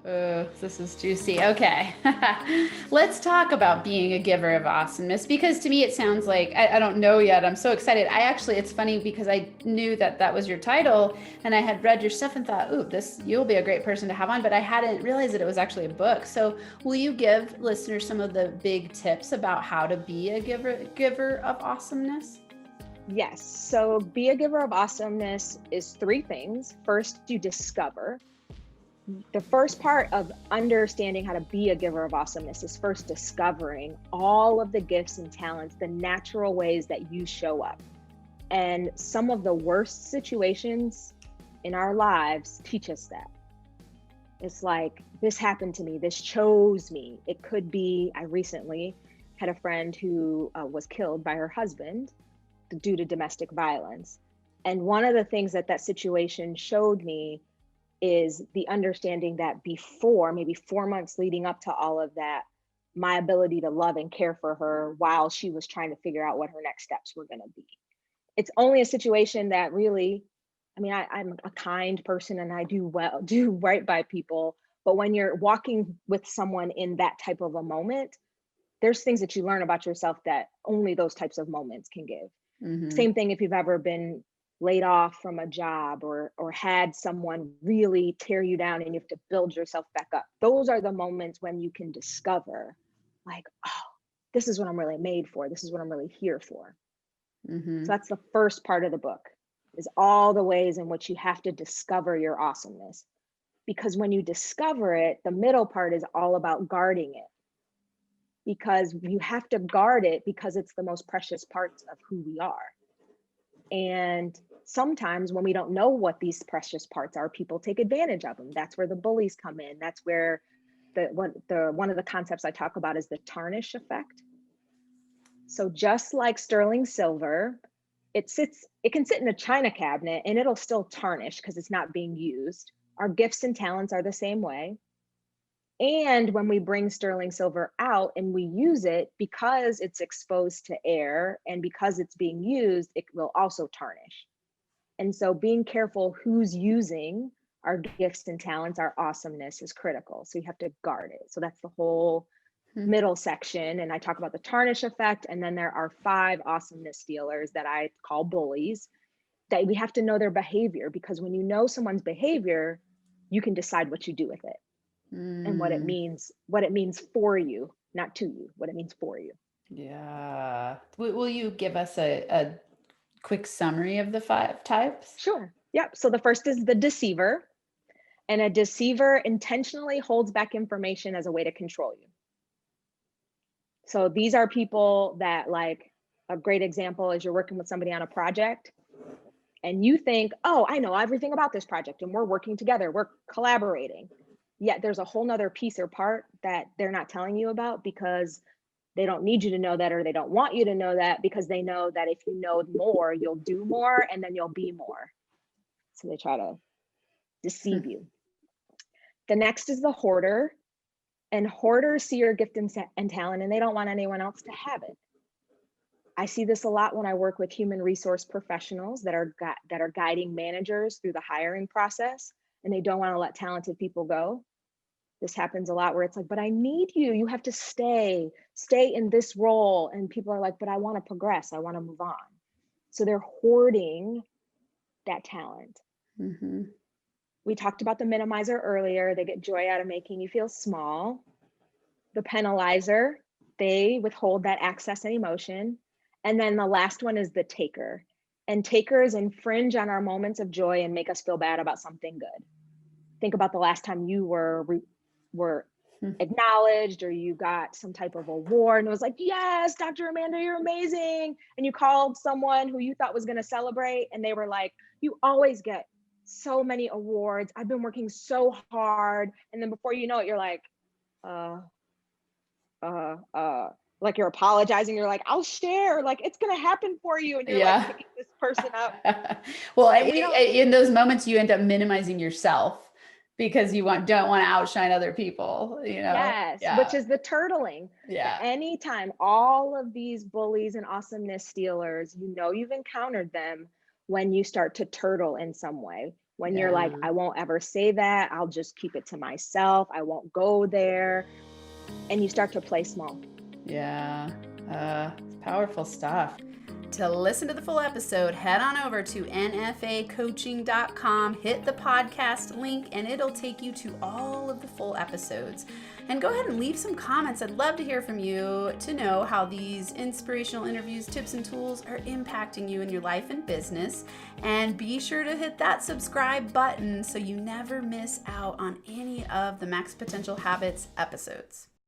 This is juicy. Okay. Let's talk about being a giver of awesomeness because to me it sounds like I don't know yet. I'm so excited. It's funny because I knew that that was your title and I had read your stuff and thought, ooh, you'll be a great person to have on, but I hadn't realized that it was actually a book. So will you give listeners some of the big tips about how to be a giver of awesomeness? Yes. So be a giver of awesomeness is three things. First, you discover. The first part of understanding how to be a giver of awesomeness is first discovering all of the gifts and talents, the natural ways that you show up. And some of the worst situations in our lives teach us that. It's like, this happened to me, this chose me. It could be, I recently had a friend who was killed by her husband due to domestic violence. And one of the things that that situation showed me is the understanding that before, maybe 4 months leading up to all of that, my ability to love and care for her while she was trying to figure out what her next steps were going to be. It's only a situation that really, I mean, I'm a kind person and I do right by people. But when you're walking with someone in that type of a moment, there's things that you learn about yourself that only those types of moments can give. Mm-hmm. Same thing if you've ever been laid off from a job or had someone really tear you down and you have to build yourself back up. Those are the moments when you can discover like, oh, this is what I'm really made for. This is what I'm really here for. Mm-hmm. So that's the first part of the book, is all the ways in which you have to discover your awesomeness. Because when you discover it, the middle part is all about guarding it. Because you have to guard it because it's the most precious parts of who we are. And sometimes when we don't know what these precious parts are, people take advantage of them. That's where the bullies come in. That's where one of the concepts I talk about is the tarnish effect. So just like sterling silver, it can sit in a china cabinet and it'll still tarnish because it's not being used. Our gifts and talents are the same way. And when we bring sterling silver out and we use it, because it's exposed to air and because it's being used, it will also tarnish. And so being careful who's using our gifts and talents, our awesomeness is critical. So you have to guard it. So that's the whole middle section. And I talk about the tarnish effect. And then there are 5 awesomeness stealers that I call bullies, that we have to know their behavior, because when you know someone's behavior, you can decide what you do with it. And what it means for you, not to you, what it means for you. Yeah. Will you give us a quick summary of the 5 types? Sure. Yep. So the first is the deceiver. And a deceiver intentionally holds back information as a way to control you. So these are people that, like, a great example is you're working with somebody on a project and you think, oh, I know everything about this project and we're working together, we're collaborating. Yet there's a whole nother piece or part that they're not telling you about because they don't need you to know that, or they don't want you to know that, because they know that if you know more, you'll do more and then you'll be more. So they try to deceive you. The next is the hoarder. And hoarders see your gift and talent and they don't want anyone else to have it. I see this a lot when I work with human resource professionals that are guiding managers through the hiring process, and they don't want to let talented people go. This happens a lot where it's like, but I need you. You have to stay in this role. And people are like, but I want to progress. I want to move on. So they're hoarding that talent. Mm-hmm. We talked about the minimizer earlier. They get joy out of making you feel small. The penalizer, they withhold that access and emotion. And then the last one is the taker. And takers infringe on our moments of joy and make us feel bad about something good. Think about the last time you were acknowledged, or you got some type of award and it was like, yes, Dr. Amanda, you're amazing. And you called someone who you thought was going to celebrate and they were like, you always get so many awards. I've been working so hard. And then before you know it, you're like, like you're apologizing. You're like, I'll share, like it's going to happen for you. And you're like picking this person up. Well, in those moments, you end up minimizing yourself because you don't want to outshine other people, you know? Yes, which is the turtling. Yeah. Anytime all of these bullies and awesomeness stealers, you know, you've encountered them when you start to turtle in some way. When you're like, I won't ever say that, I'll just keep it to myself, I won't go there. And you start to play small. Yeah, powerful stuff. To listen to the full episode, head on over to nfacoaching.com, hit the podcast link, and it'll take you to all of the full episodes. And go ahead and leave some comments. I'd love to hear from you to know how these inspirational interviews, tips, and tools are impacting you in your life and business. And be sure to hit that subscribe button so you never miss out on any of the Max Potential Habits episodes.